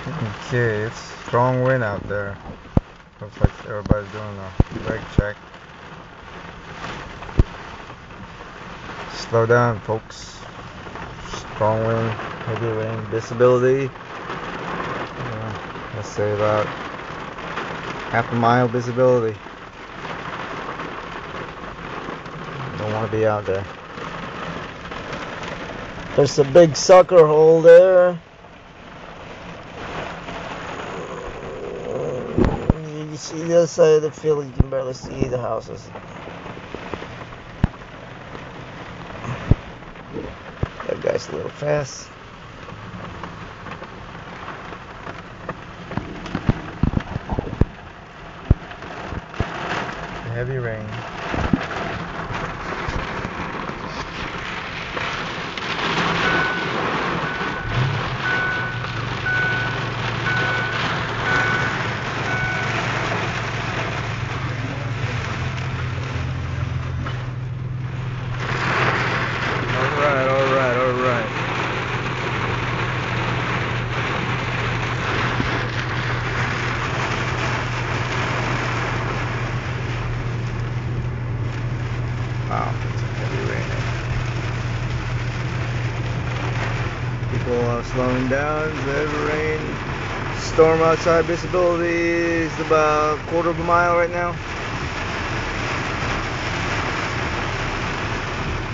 Okay, it's strong wind out there. Looks like everybody's doing a brake check. Slow down, folks. Strong wind, heavy rain, visibility. Let's say about half a mile visibility. Don't want to be out there. There's a big sucker hole there. You see the other side of the field, you can barely see the houses. That guy's a little fast. Heavy rain. Alright. Wow, it's heavy rain. People are slowing down. The heavy rain. Storm outside, visibility is about a quarter of a mile right now.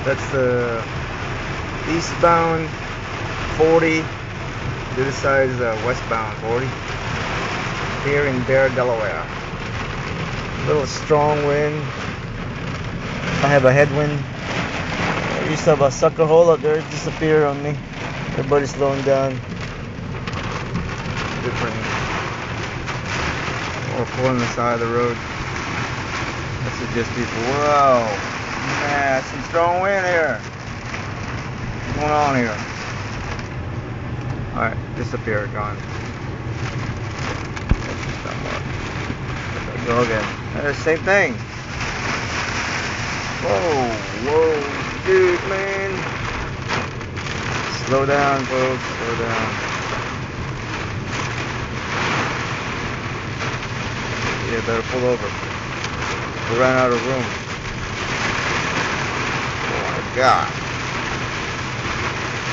That's the eastbound 40. The other side is westbound 40. Here in Bear, Delaware. A little strong wind. I have a headwind. I used to have a sucker hole up there. It disappeared on me. Everybody's slowing down. Different. Or pulling the side of the road. I suggest people, whoa, man, some strong wind here. What's going on here? Alright, disappear, gone. Go again. The same thing. Whoa, dude, man. Slow down, folks, slow down. Yeah, better pull over. We ran out of room. Oh my God.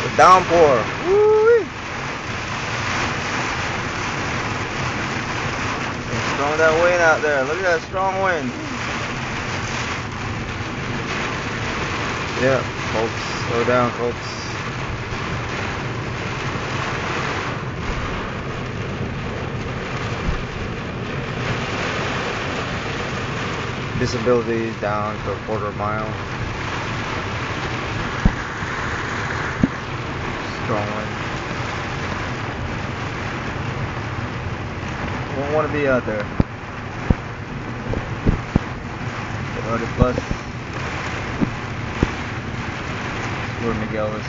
The downpour. Woo-wee. Strong that wind out there. Look at that strong wind. Yeah, folks, slow down, folks. Visibility down to a quarter mile. Strong wind. Won't want to be out there. 30 plus. Where Miguel is.